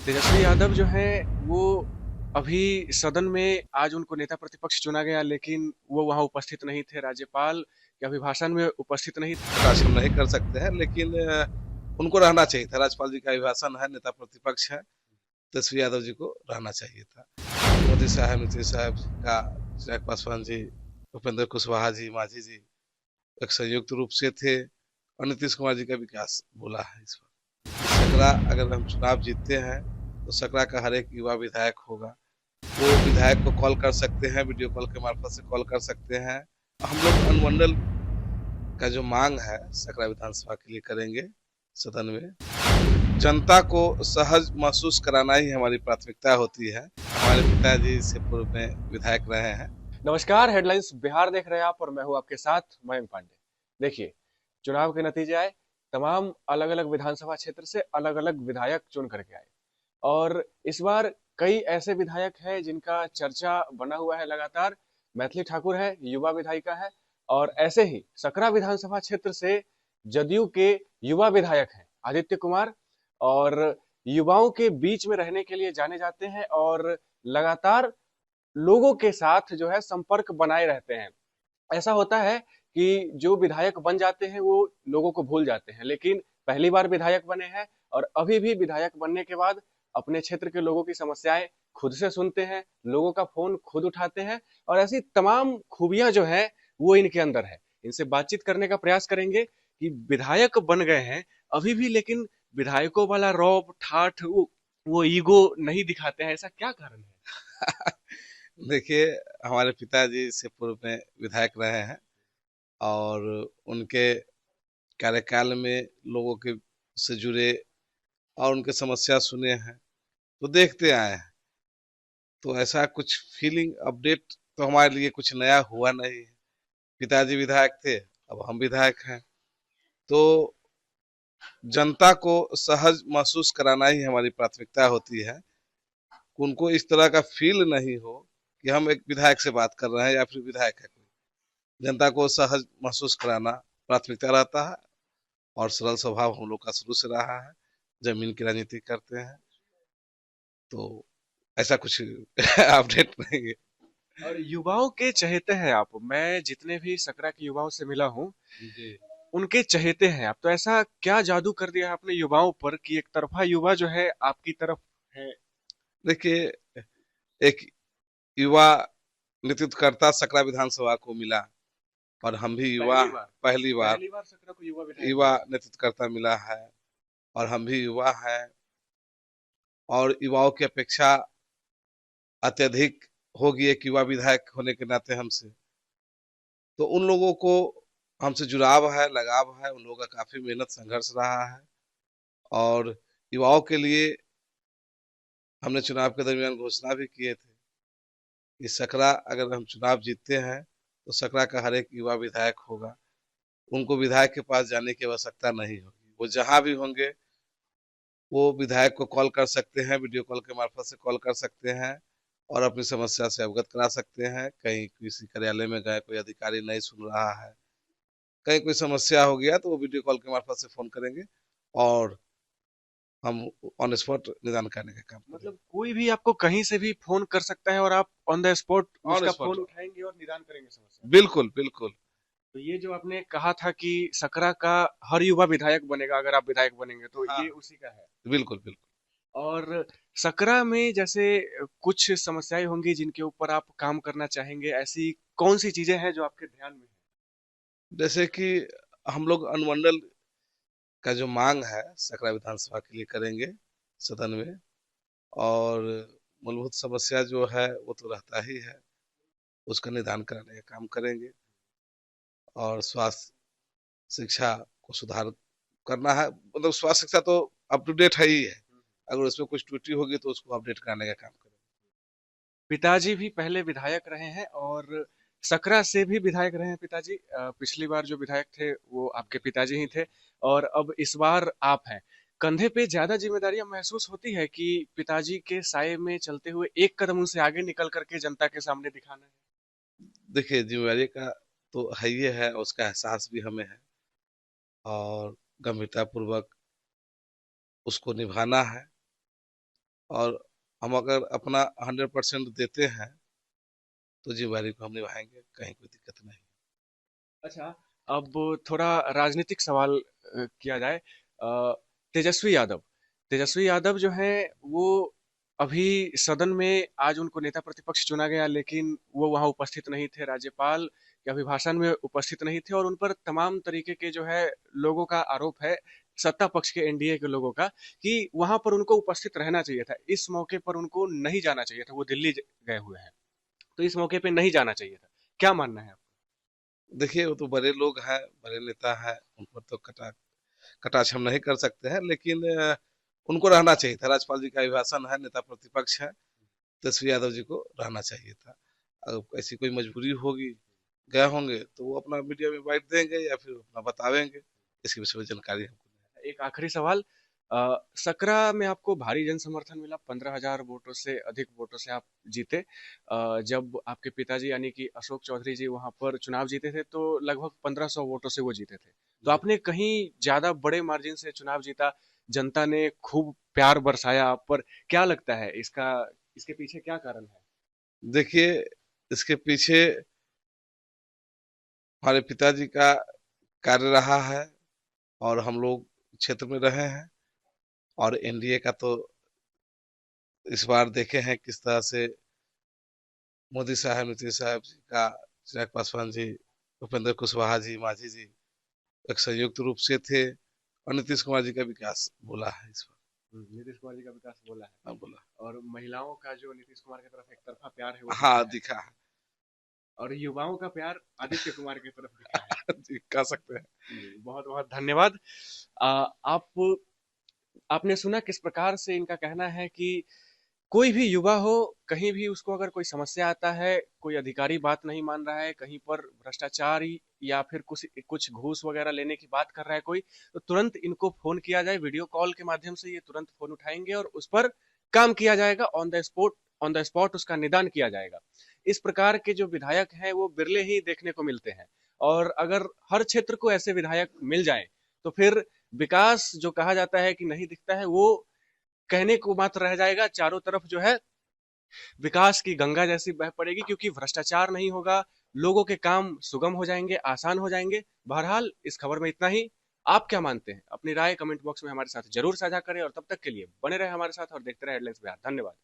तेजस्वी यादव जो हैं वो अभी सदन में आज उनको नेता प्रतिपक्ष चुना गया, लेकिन वो वहां उपस्थित नहीं थे। राज्यपाल के अभिभाषण में उपस्थित नहीं थे। प्रकाश हम नहीं कर सकते हैं, लेकिन उनको रहना चाहिए था। राज्यपाल जी का अभिभाषण है, नेता प्रतिपक्ष है, तेजस्वी यादव जी को रहना चाहिए था। मोदी साहब, नीतीश साहब जी का, चिराग पासवान जी, उपेंद्र कुशवाहा जी, मांझी जी एक संयुक्त रूप से थे, और नीतीश कुमार जी का विकास बोला है इस पर। सकरा अगर हम चुनाव जीतते हैं तो सकरा का हर एक युवा विधायक होगा। वो विधायक को कॉल कर सकते हैं, वीडियो कॉल के मार्फत से कॉल कर सकते हैं। हम लोग अनुमंडल का जो मांग है सकरा विधानसभा के लिए करेंगे सदन में। जनता को सहज महसूस कराना ही हमारी प्राथमिकता होती है। हमारे पिताजी से पूर्व में विधायक रहे हैं। नमस्कार, हेडलाइंस बिहार देख रहे हैं आप और मैं हूं आपके साथ मयंक पांडे। देखिए, चुनाव के नतीजे आए। तमाम अलग अलग विधानसभा क्षेत्र से अलग अलग विधायक चुन करके आए, और इस बार कई ऐसे विधायक हैं जिनका चर्चा बना हुआ है लगातार। मैथिली ठाकुर है, युवा विधायिका है। और ऐसे ही सकरा विधानसभा क्षेत्र से जदयू के युवा विधायक हैं आदित्य कुमार, और युवाओं के बीच में रहने के लिए जाने जाते हैं और लगातार लोगों के साथ जो है संपर्क बनाए रहते हैं। ऐसा होता है कि जो विधायक बन जाते हैं वो लोगों को भूल जाते हैं, लेकिन पहली बार विधायक बने हैं और अभी भी विधायक बनने के बाद अपने क्षेत्र के लोगों की समस्याएं खुद से सुनते हैं, लोगों का फोन खुद उठाते हैं, और ऐसी तमाम खूबियां जो है वो इनके अंदर है। इनसे बातचीत करने का प्रयास करेंगे कि विधायक बन गए हैं अभी भी, लेकिन विधायकों वाला रौब ठाठ वो ईगो नहीं दिखाते हैं। ऐसा क्या कारण है? देखिए, हमारे पिताजी से पूर्व में विधायक रहे हैं, और उनके कार्यकाल में लोगों के से जुड़े और उनके समस्या सुने हैं, तो देखते आए हैं। तो ऐसा कुछ फीलिंग अपडेट तो हमारे लिए कुछ नया हुआ नहीं है। पिताजी विधायक थे, अब हम विधायक हैं। तो जनता को सहज महसूस कराना ही हमारी प्राथमिकता होती है। उनको इस तरह का फील नहीं हो कि हम एक विधायक से बात कर रहे हैं या फिर विधायक है कोई। जनता को सहज महसूस कराना प्राथमिकता रहता है, और सरल स्वभाव हम लोग का शुरू से रहा है। जमीन की राजनीति करते हैं, तो ऐसा कुछ अपडेट नहीं है। और युवाओं के चहेते हैं आप। मैं जितने भी सकरा के युवाओं से मिला हूँ, जी, उनके चहेते हैं आप। तो ऐसा क्या जादू कर दिया है आपने युवाओं पर कि एक तरफा युवा जो है आपकी तरफ है? देखिए, एक युवा नेतृत्वकर्ता सकरा विधानसभा को मिला, और हम भी युवा पहली हैं। बार पहली बार पहली बार सकरा को युवा विधायक युवा मिला। नेतृत्वकर्ता मिला है, और हम भी युवा हैं, और युवाओं की अपेक्षा अत्यधिक होगी एक युवा विधायक होने के नाते हमसे। तो उन लोगों को हमसे जुड़ाव है, लगाव है। उन लोगों का काफी मेहनत संघर्ष रहा है, और युवाओं के लिए हमने चुनाव के दरमियान घोषणा भी किए थे कि सकरा अगर हम चुनाव जीतते हैं तो सकरा का हर एक युवा विधायक होगा। उनको विधायक के पास जाने की आवश्यकता नहीं होगी। वो जहां भी होंगे, वो विधायक को कॉल कर सकते हैं, वीडियो कॉल के मार्फत से कॉल कर सकते हैं, और अपनी समस्या से अवगत करा सकते हैं। कहीं किसी कार्यालय में गए, कोई अधिकारी नहीं सुन रहा है, कहीं कोई समस्या हो गया, तो वो वीडियो कॉल के मार्फत से फोन करेंगे, और हम ऑन स्पॉट निदान करने का काम करेंगे। मतलब कोई भी आपको कहीं से भी फोन कर सकता है और आप ऑन द स्पॉट ऑन उसका स्पॉट, फोन उठाएंगे और निदान करेंगे समस्या का। बिल्कुल बिल्कुल। तो ये जो आपने कहा था कि सकरा का हर युवा विधायक बनेगा अगर आप विधायक बनेंगे, तो हाँ, ये उसी का है। बिल्कुल बिल्कुल। और सकरा में जैसे कुछ समस्याएं होंगी जिनके ऊपर आप काम करना चाहेंगे, ऐसी कौन सी चीजें हैं जो आपके ध्यान में है? जैसे कि हम लोग अनुमंडल का जो मांग है सकरा विधानसभा के लिए करेंगे सदन में, और मूलभूत समस्या जो है वो तो रहता ही है, उसका निदान कराने का काम करेंगे। और स्वास्थ्य शिक्षा को सुधार करना है, मतलब स्वास्थ्य शिक्षा तो अप टू डेट है ही है। अगर उसमें कुछ त्रुटि होगी तो उसको अपडेट कराने का काम करेंगे। पिताजी भी पहले विधायक रहे हैं और सकरा से भी विधायक रहे हैं पिताजी। पिछली बार जो विधायक थे वो आपके पिताजी ही थे, और अब इस बार आप हैं। कंधे पे ज्यादा जिम्मेदारियां महसूस होती है कि पिताजी के साए में चलते हुए एक कदम उनसे आगे निकल करके जनता के सामने दिखाना है? देखिए, जिम्मेवारी का तो है ही है, उसका एहसास भी हमें है, और गंभीरता पूर्वक उसको निभाना है। और हम अगर अपना 100% देते हैं तो जिम्मेदारी को हम निभाएंगे, कहीं कोई दिक्कत नहीं। अच्छा, अब थोड़ा राजनीतिक सवाल किया जाए। तेजस्वी यादव, तेजस्वी यादव जो है वो अभी सदन में आज उनको नेता प्रतिपक्ष चुना गया, लेकिन वो वहां उपस्थित नहीं थे, राज्यपाल के अभिभाषण में उपस्थित नहीं थे, और उन पर तमाम तरीके के जो है लोगों का आरोप है, सत्ता पक्ष के एनडीए के लोगों का, कि वहां पर उनको उपस्थित रहना चाहिए था, इस मौके पर उनको नहीं जाना चाहिए था, वो दिल्ली गए हुए हैं, तो इस मौके पे नहीं जाना चाहिए था। क्या मानना है आपका? देखिए, वो तो बड़े लोग हैं, बड़े नेता हैं, उन पर तो कटाक्ष हम नहीं कर सकते हैं, लेकिन उनको रहना चाहिए था। राज्यपाल जी का अभिभाषण है, नेता प्रतिपक्ष है, तेजस्वी यादव जी को रहना चाहिए था। अगर ऐसी कोई मजबूरी होगी, गए होंगे, तो वो अपना मीडिया में बाइट देंगे या फिर अपना बतावेंगे। इसके विषय में जानकारी हमको एक आखिरी सवाल। सकरा में आपको भारी जन समर्थन मिला, 15,000 वोटों से अधिक वोटों से आप जीते। जब आपके पिताजी यानी कि अशोक चौधरी जी वहां पर चुनाव जीते थे तो लगभग 1,500 वोटों से वो जीते थे, तो नहीं। आपने कहीं ज्यादा बड़े मार्जिन से चुनाव जीता, जनता ने खूब प्यार बरसाया आप पर। क्या लगता है इसका, इसके पीछे क्या कारण है? देखिए, इसके पीछे हमारे पिताजी का कार्य रहा है, और हम लोग क्षेत्र में रहे हैं, और एनडीए का तो इस बार देखे हैं किस तरह से मोदी साहब, नीतीश साहब जी का, चिराग पासवान जी, उपेंद्र कुशवाहा जी, मांझी जी एक संयुक्त रूप से थे, और नीतीश कुमार जी का विकास बोला है इस नीतीश कुमार जी का विकास बोला है, बार, बोला। और महिलाओं का जो नीतीश कुमार की तरफ एक तरफा प्यार है वो हाँ, दिखा है, दिखा है। और युवाओं का प्यार आदित्य कुमार की तरफ दिखा है। जी, कह सकते हैं। जी, बहुत बहुत धन्यवाद। आप आपने सुना किस प्रकार से इनका कहना है कि कोई भी युवा हो, कहीं भी उसको अगर कोई समस्या आता है, कोई अधिकारी बात नहीं मान रहा है, कहीं पर भ्रष्टाचार या फिर कुछ कुछ घूस वगैरह लेने की बात कर रहा है कोई, तो तुरंत इनको फोन किया जाए, वीडियो कॉल के माध्यम से ये तुरंत फोन उठाएंगे और उस पर काम किया जाएगा, ऑन द स्पॉट उसका निदान किया जाएगा। इस प्रकार के जो विधायक हैं वो बिरले ही देखने को मिलते हैं, और अगर हर क्षेत्र को ऐसे विधायक मिल जाएं तो फिर विकास जो कहा जाता है कि नहीं दिखता है, वो कहने को मात्र रह जाएगा। चारों तरफ जो है विकास की गंगा जैसी बह पड़ेगी, क्योंकि भ्रष्टाचार नहीं होगा, लोगों के काम सुगम हो जाएंगे, आसान हो जाएंगे। बहरहाल इस खबर में इतना ही। आप क्या मानते हैं? अपनी राय कमेंट बॉक्स में हमारे साथ जरूर साझा करें, और तब तक के लिए बने रहे हमारे साथ और देखते रहे हेडलाइंस बिहार। धन्यवाद।